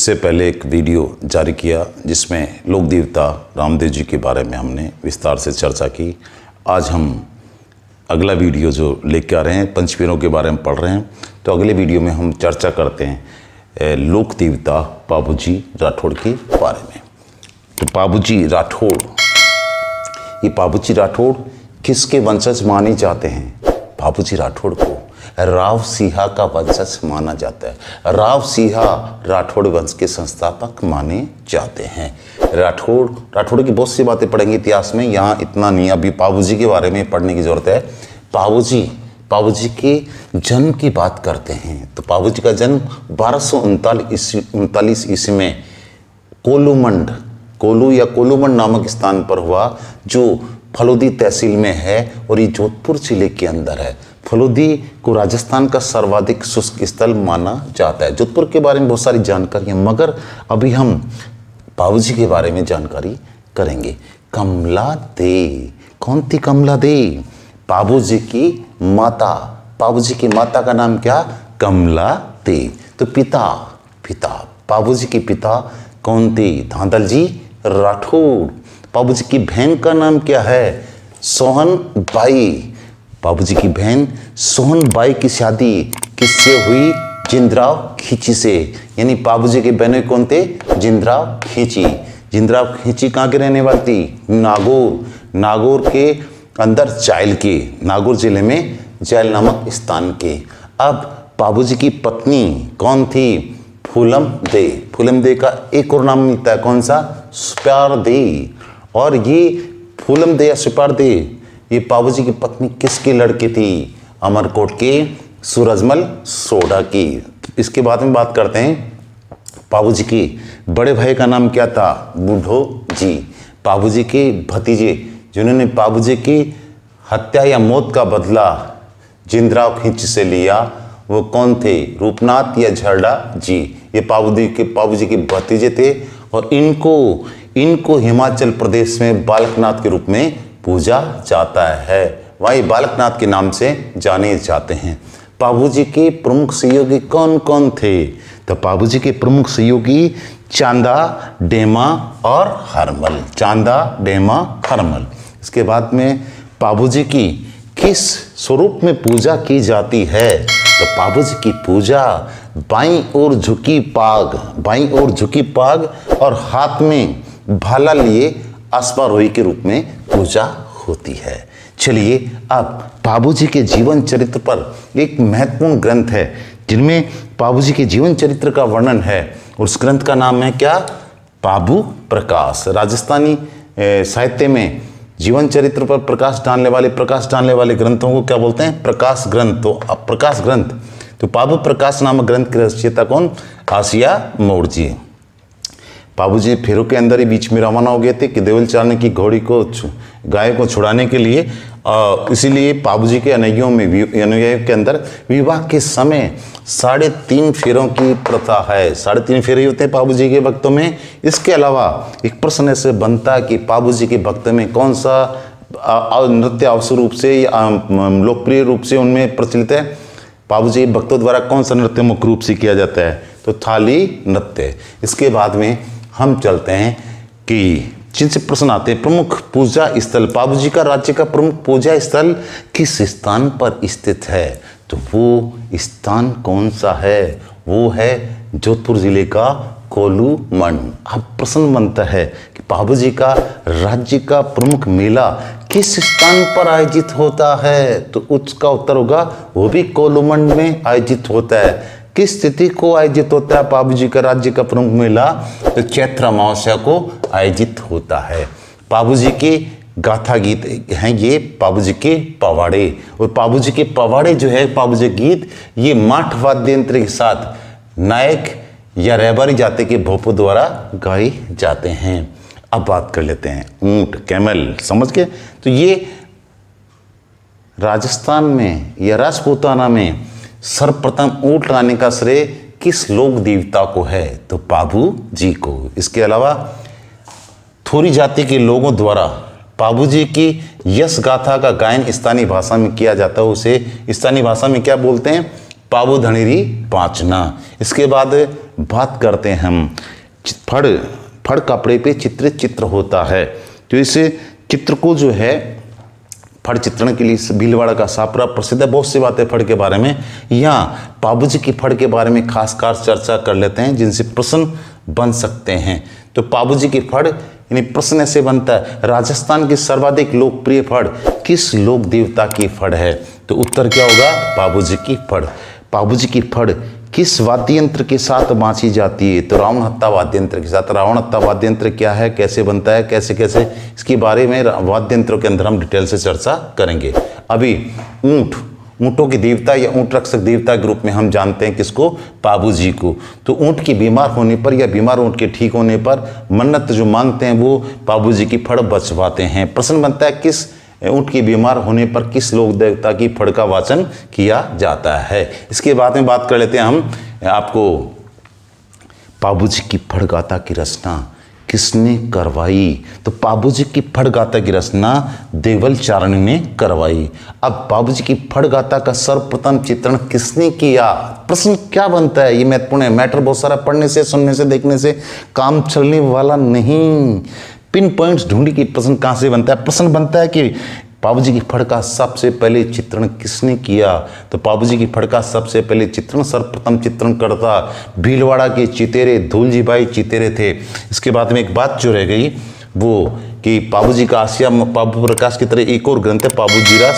इससे पहले एक वीडियो जारी किया जिसमें लोक देवता रामदेव जी के बारे में हमने विस्तार से चर्चा की। आज हम अगला वीडियो जो लेकर आ रहे हैं पंचपीरों के बारे में पढ़ रहे हैं। तो अगले वीडियो में हम चर्चा करते हैं लोक देवता बाबूजी राठौड़ के बारे में। तो बाबूजी राठौड़, ये बाबूजी राठौड़ किसके वंशज माने जाते हैं? बाबूजी राठौड़ को राव सिंहा का वंशज माना जाता है। राव सिंहा राठौड़ वंश के संस्थापक माने जाते हैं। राठौड़ की बहुत सी बातें पढ़ेंगे इतिहास में, यहाँ इतना नहीं, अभी बाबूजी के बारे में पढ़ने की जरूरत है। बाबूजी के जन्म की बात करते हैं। तो बाबूजी का जन्म 1239 ईस्वी में कोलूमंड नामक स्थान पर हुआ, जो फलोदी तहसील में है और ये जोधपुर जिले के अंदर है। फलोदी को राजस्थान का सर्वाधिक शुष्क स्थल माना जाता है। जोधपुर के बारे में बहुत सारी जानकारी है, मगर अभी हम बाबूजी के बारे में जानकारी करेंगे। कमला दे, कौन थी कमला दे? बाबूजी की माता। बाबूजी की माता का नाम क्या? कमला दे। तो पिता बाबूजी के पिता कौन थे? धांधल जी राठौड़। बाबूजी की बहन का नाम क्या है? सोहन बाई। बाबूजी की बहन सोहन बाई की शादी किससे हुई? जिंदराव खींची से। यानी बाबूजी के बहन कौन थे? जिंदराव खींची। जिंदराव खींची कहाँ के रहने वाली थी? नागौर के अंदर जायल के, नागौर जिले में जायल नामक स्थान के। अब बाबूजी की पत्नी कौन थी? फूलम दे का एक और नाम मिलता है, कौन सा? सुप्यार दे। और ये फूलम दे या सुप्यार दे, ये बाबूजी की पत्नी किसकी लड़की थी? अमरकोट के सूरजमल सोढ़ा की। इसके बाद में बात करते हैं बाबूजी के बड़े भाई का नाम क्या था? बूढ़ो जी। बाबूजी के भतीजे जिन्होंने बाबूजी की हत्या या मौत का बदला जिंदराव खींची से लिया, वो कौन थे? रूपनाथ या झरडा जी। ये बाबूजी के भतीजे थे और इनको हिमाचल प्रदेश में बालकनाथ के रूप में पूजा जाता है। वही बालकनाथ के नाम से जाने जाते हैं। बाबूजी के प्रमुख सहयोगी कौन कौन थे? तो बाबूजी के प्रमुख सहयोगी चांदा, डेमा और हरमल। चांदा, डेमा, हरमल। इसके बाद में बाबूजी की किस स्वरूप में पूजा की जाती है? तो बाबूजी की पूजा बाईं ओर झुकी पाग और हाथ में भाला लिए अश्वारोही के रूप में पूजा होती है। चलिए अब बाबूजी के जीवन चरित्र पर एक महत्वपूर्ण ग्रंथ है जिनमें बाबूजी के जीवन चरित्र का वर्णन है। उस ग्रंथ का नाम है क्या? बाबू प्रकाश। राजस्थानी साहित्य में जीवन चरित्र पर प्रकाश डालने वाले ग्रंथों को क्या बोलते हैं? प्रकाश ग्रंथ। तो प्रकाश ग्रंथ, तो बाबू प्रकाश नामक ग्रंथ की रचयिता कौन? आसिया मौर्य जी। बाबूजी फेरों के अंदर ही बीच में रवाना हो गए थे कि देवल चारने की गाय को छुड़ाने के लिए। इसीलिए बाबूजी के अनुयायियों के अंदर विवाह के समय 3.5 फेरों की प्रथा है। 3.5 फेरे होते हैं बाबूजी के भक्तों में। इसके अलावा एक प्रश्न ऐसे बनता है कि बाबूजी के भक्त में कौन सा नृत्य आवश्यक रूप से या लोकप्रिय रूप से उनमें प्रचलित है? बाबूजी के भक्तों द्वारा कौन सा नृत्य मुख्य रूप से किया जाता है? तो थाली नृत्य। इसके बाद में हम चलते हैं कि जिनसे प्रश्न आते हैं प्रमुख पूजा स्थल। बाबूजी का राज्य का प्रमुख पूजा स्थल किस स्थान पर स्थित है? तो वो स्थान कौन सा है? वो है जोधपुर जिले का कोलूमंड। अब प्रश्न बनता है कि बाबूजी का राज्य का प्रमुख मेला किस स्थान पर आयोजित होता है? तो उसका उत्तर होगा वो भी कोलूमंड में आयोजित होता है। किस तिथि को आयोजित होता है बाबूजी का राज्य का प्रमुख मेला? तो चैत्र अमावस्या को आयोजित होता है। बाबूजी के गाथा गीत हैं ये बाबूजी के पवाड़े। और बाबूजी के पवाड़े जो है, बाबूजी गीत, ये माठ वाद्य यंत्र के साथ नायक या रहबारी जाति के भोपों द्वारा गाए जाते हैं। अब बात कर लेते हैं ऊंट, कैमल, समझ गए? तो ये राजस्थान में या राजपूताना में सर्वप्रथम ऊंट लाने का श्रेय किस लोक देवता को है? तो बाबूजी को। इसके अलावा थोरी जाति के लोगों द्वारा बाबूजी की यश गाथा का गायन स्थानीय भाषा में किया जाता है। उसे स्थानीय भाषा में क्या बोलते हैं? बाबू धनेरी पाँचना। इसके बाद बात करते हैं हम फड़ कपड़े पे चित्रित चित्र होता है। तो इस चित्र को जो है फड़ चित्रण के लिए भीलवाड़ा का सापरा प्रसिद्ध है। बहुत सी बातें फड़ के बारे में, यहाँ पाबूजी की फड़ के बारे में खासकर चर्चा कर लेते हैं जिनसे प्रश्न बन सकते हैं। तो पाबूजी की फड़ यानी प्रश्न ऐसे बनता है, राजस्थान की सर्वाधिक लोकप्रिय फड़ किस लोक देवता की फड़ है? तो उत्तर क्या होगा? पाबूजी की फड़। पाबूजी की फड़ किस वाद्य यंत्र के साथ बांची जाती है? तो रावण हत्ता वाद्य यंत्र के साथ। रावण हत्ता वाद्य यंत्र क्या है, कैसे बनता है, कैसे कैसे, इसके बारे में वाद्य यंत्रों के अंदर हम डिटेल से चर्चा करेंगे। अभी ऊँटों की देवता या ऊँट रक्षक देवता के रूप में हम जानते हैं किसको? पाबूजी को। तो ऊँट के बीमार होने पर या बीमार ऊँट के ठीक होने पर मन्नत जो मांगते हैं वो पाबूजी की फड़ बचवाते हैं। प्रश्न बनता है किस ऊँट के बीमार होने पर किस लोक देवता की फड़ का वाचन किया जाता है? इसके बाद में बात कर लेते हैं हम आपको पाबूजी की फड़ गाथा की रचना किसने करवाई? तो पाबूजी की फड़ गाथा की रचना देवल चारणी ने करवाई। अब पाबूजी की फड़ गाथा का सर्वप्रथम चित्रण किसने किया? प्रश्न क्या बनता है, ये महत्वपूर्ण है। मैटर बहुत सारा पढ़ने से, सुनने से, देखने से काम चलने वाला नहीं। पिन पॉइंट्स ढूंढी कि प्रश्न कहाँ से बनता है। प्रश्न बनता है कि पाबूजी की फड़ का सबसे पहले चित्रण किसने किया? तो पाबूजी की फड़ का सबसे पहले चित्रण सर्वप्रथम चित्रणकर्ता भीलवाड़ा के चितेरे धूलजी भाई चितेरे थे। इसके बाद में एक बात जो रह गई वो कि पाबूजी का आसिया पाबू प्रकाश की तरह एक और ग्रंथ है पाबूजीरा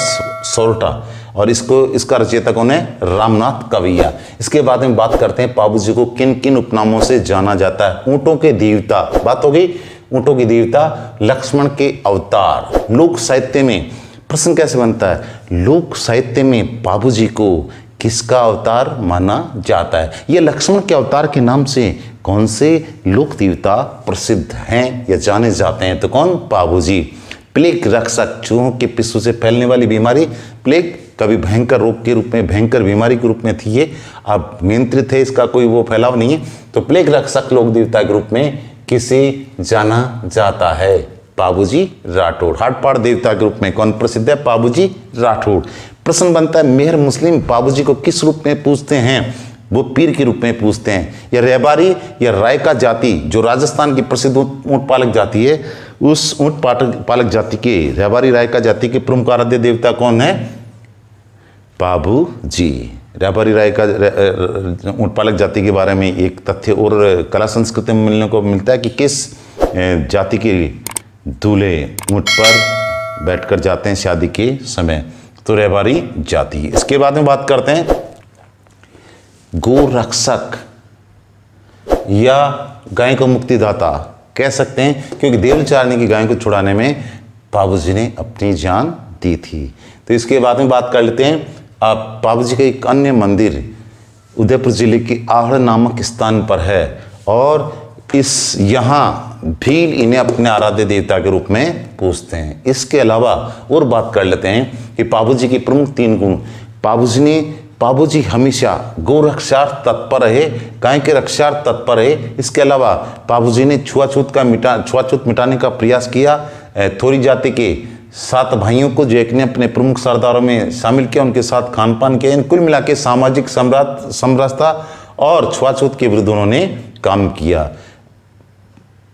सोरठा, और इसका रचयिता कौन है? रामनाथ कविया। इसके बाद में बात करते हैं पाबूजी को किन किन उपनामों से जाना जाता है। ऊँटों के देवता, बात हो गई। ऊँटों की देवता, लक्ष्मण के अवतार। लोक साहित्य में प्रश्न कैसे बनता है? लोक साहित्य में पाबूजी को किसका अवतार माना जाता है? ये लक्ष्मण के अवतार के नाम से कौन से लोक देवता प्रसिद्ध हैं या जाने जाते हैं? तो कौन? पाबूजी। प्लेग रक्षक, चूहों के पिस्सू से फैलने वाली बीमारी प्लेग कभी भयंकर रोग के रूप में, भयंकर बीमारी के रूप में थी, ये अब नियंत्रित है, इसका कोई वो फैलाव नहीं है। तो प्लेग रक्षक लोक देवता के रूप में किसे जाना जाता है? पाबूजी राठौड़। हाटपाड़ देवता के रूप में कौन प्रसिद्ध है? पाबूजी राठौड़। प्रश्न बनता है मेहर मुस्लिम पाबूजी को किस रूप में पूजते हैं? वो पीर के रूप में पूजते हैं। या रहबारी या रायका जाति जो राजस्थान की प्रसिद्ध ऊँट पालक जाति है, उस ऊँट पालक जाति के रहबारी रायका जाति के प्रमुख आराध्य देवता कौन है? पाबूजी। रहबारी राय का ऊँट पालक जाति के बारे में एक तथ्य और कला संस्कृति में मिलने को मिलता है कि किस जाति के दूल्हे ऊँट पर बैठकर जाते हैं शादी के समय? तो रहबारी जाति। इसके बाद में बात करते हैं गो रक्षक या गाय को मुक्तिदाता कह सकते हैं, क्योंकि देवल चारणी की गाय को छुड़ाने में पाबूजी ने अपनी जान दी थी। तो इसके बाद में बात कर लेते हैं पाबूजी का एक अन्य मंदिर उदयपुर जिले के आहड़ नामक स्थान पर है, और यहाँ भील इन्हें अपने आराध्य देवता के रूप में पूजते हैं। इसके अलावा और बात कर लेते हैं कि पाबूजी के प्रमुख 3 गुण। पाबूजी हमेशा गौ रक्षार्थ तत्पर रहे, गाय के रक्षार्थ तत्पर रहे। इसके अलावा पाबूजी ने छुआछूत मिटाने का प्रयास किया। थोरी जाति के 7 भाइयों को जो एक ने अपने प्रमुख सरदारों में शामिल किया, उनके साथ खान पान किया। इन कुल मिला के सामाजिक समरसता और छुआछूत के विरुद्ध उन्होंने काम किया।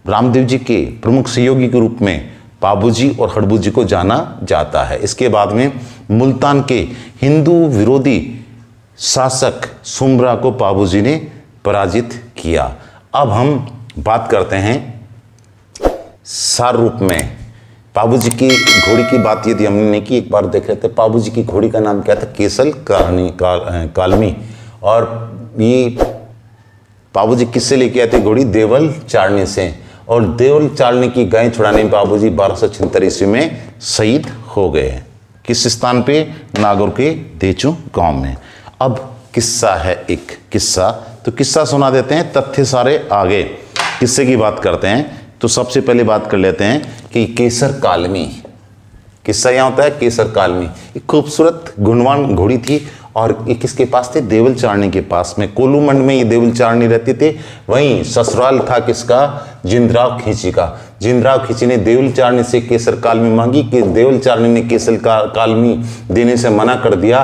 रामदेव जी के प्रमुख सहयोगी के रूप में पाबूजी और हड़बूजी को जाना जाता है। इसके बाद में मुल्तान के हिंदू विरोधी शासक सुमरा को पाबूजी ने पराजित किया। अब हम बात करते हैं सार रूप में पाबूजी की घोड़ी की बात यदि हमने नहीं की, एक बार देख रहे थे पाबूजी की घोड़ी का नाम क्या था? केसल कालमी। और ये पाबूजी किससे लेके आए थे घोड़ी? देवल चारणी से। और देवल चारणी की गाय छुड़ाने में पाबूजी 1276 ईस्वी में शहीद हो गए। किस स्थान पे? नागौर के देचू गांव में। अब किस्सा है, एक किस्सा, तो किस्सा सुना देते हैं, तथ्य सारे आगे। किस्से की बात करते हैं तो सबसे पहले बात कर लेते हैं कि केसर कालमी, किस्सा यहाँ होता है केसर कालमी। एक खूबसूरत गुणवान घोड़ी थी और ये किसके पास थे? देवल चारणी के पास में। कोलूमंड में ये देवल चारणी रहते थे। वहीं ससुराल था किसका? जिंदराव खींची का। जिंदराव खींची ने देवल चारणी से केसर कालमी मांगी कि देवल चारणी ने केसर कालमी देने से मना कर दिया,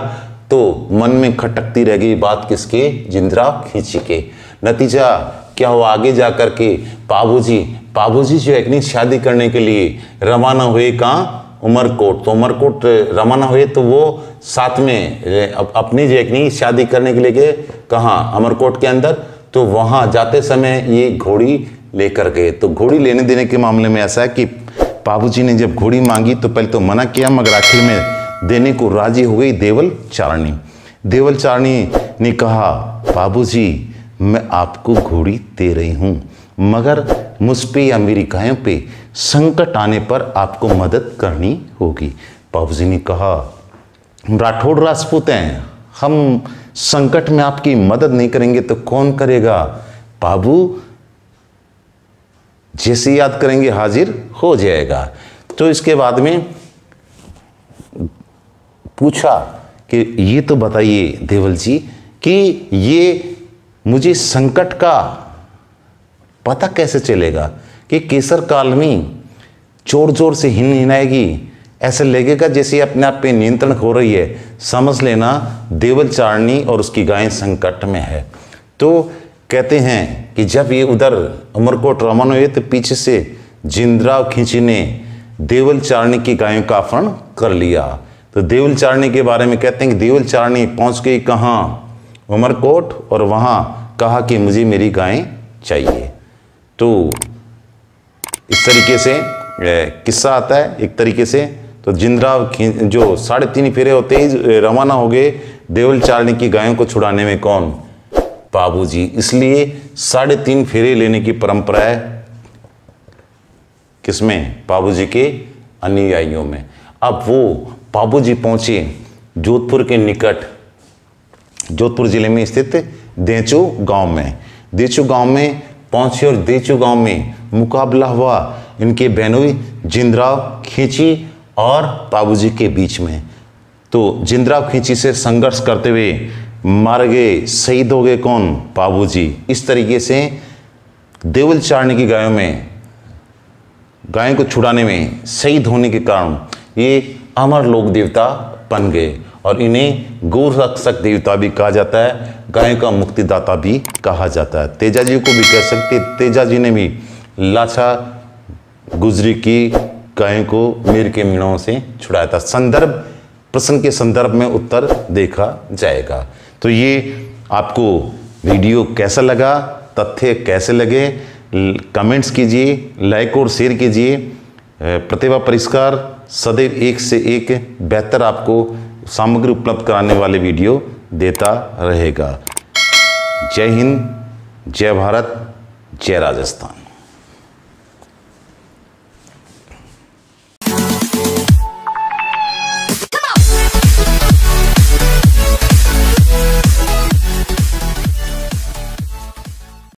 तो मन में खटकती रह गई बात किसके? जिंदराव खींची के। नतीजा क्या हुआ आगे जा कर के बाबूजी जो है कि शादी करने के लिए रवाना हुए कहाँ, उमरकोट। तो उमरकोट रवाना हुए तो वो साथ में अपनी जो है कि शादी करने के लिए गए कहाँ, अमरकोट के अंदर। तो वहाँ जाते समय ये घोड़ी लेकर गए। तो घोड़ी लेने देने के मामले में ऐसा है कि बाबूजी ने जब घोड़ी मांगी तो पहले तो मना किया, मगर आखिर में देने को राजी हो गई देवल चारणी। देवल चारणी ने कहा, बाबूजी मैं आपको घोड़ी दे रही हूँ, मगर मुझ पे या मेरी गायों पे संकट आने पर आपको मदद करनी होगी। बाबूजी ने कहा, राठौड़ राजपूत हैं, हम संकट में आपकी मदद नहीं करेंगे तो कौन करेगा। बाबू जैसे याद करेंगे हाजिर हो जाएगा। तो इसके बाद में पूछा कि ये तो बताइए देवल जी कि ये मुझे संकट का पता कैसे चलेगा कि केसर काल में जोर जोर से हिनाएगी, ऐसे लगेगा जैसे अपने आप पे नियंत्रण हो रही है, समझ लेना देवल चारणी और उसकी गायें संकट में है। तो कहते हैं कि जब ये उधर उमरकोट रवाना हुए तो पीछे से जिंदराव खींची ने देवल चारणी की गायों का अपहरण कर लिया। तो देवल चारणी के बारे में कहते हैं कि देवल चारणी पहुंच गई कहाँ, उमरकोट, और वहाँ कहा कि मुझे मेरी गायें चाहिए। तो इस तरीके से किस्सा आता है एक तरीके से। तो जिंदराव जो 3.5 फेरे होते ही रवाना हो गए देवल चारणी की गायों को छुड़ाने में, कौन, बाबूजी। इसलिए 3.5 फेरे लेने की परंपरा है किसमें, बाबूजी के अनुयायियों में। अब वो बाबूजी पहुंचे जोधपुर के निकट, जोधपुर जिले में स्थित देचू गांव में। देचू गांव में पहुंचे और देचू गांव में मुकाबला हुआ इनके बहनोई जिंदराव खींची और बाबूजी के बीच में। तो जिंदराव खींची से संघर्ष करते हुए मार गए, शहीद हो गए कौन, बाबूजी। इस तरीके से देवल चारणी की गायों को छुड़ाने में शहीद होने के कारण ये अमर लोक देवता बन गए और इन्हें गौ रक्षक देवता भी कहा जाता है, गायों का मुक्तिदाता भी कहा जाता है। तेजा जी को भी कह सकते, तेजा जी ने भी लाछा गुजरी की गायों को मीर के मीणों से छुड़ाया था। संदर्भ प्रश्न के संदर्भ में उत्तर देखा जाएगा। तो ये आपको वीडियो कैसा लगा, तथ्य कैसे लगे, कमेंट्स कीजिए, लाइक और शेयर कीजिए। प्रतिभा परिष्कार सदैव एक से एक बेहतर आपको सामग्री उपलब्ध कराने वाले वीडियो देता रहेगा। जय हिंद, जय भारत, जय राजस्थान।